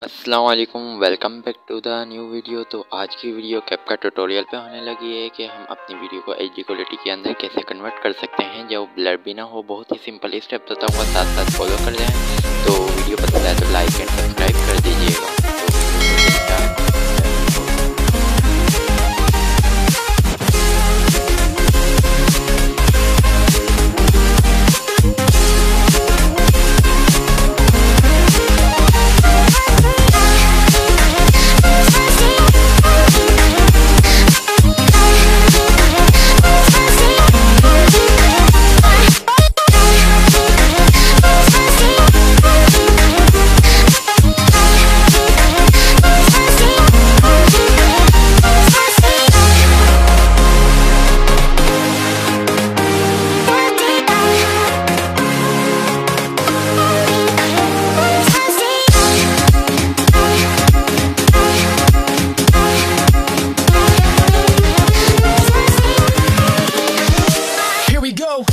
अस्सलाम वालेकुम, welcome back to the new video. तो आज की वीडियो कैपकट ट्यूटोरियल पे होने लगी है कि हम अपनी वीडियो को एचडी क्वालिटी के अंदर कैसे कन्वर्ट कर सकते हैं जो ब्लर भी ना हो। बहुत ही सिंपल स्टेप बताऊंगा, साथ साथ फॉलो कर दें। तो वीडियो पसंद आए तो लाइक एंड सब्सक्राइब कर दीजिएगा। Here we go.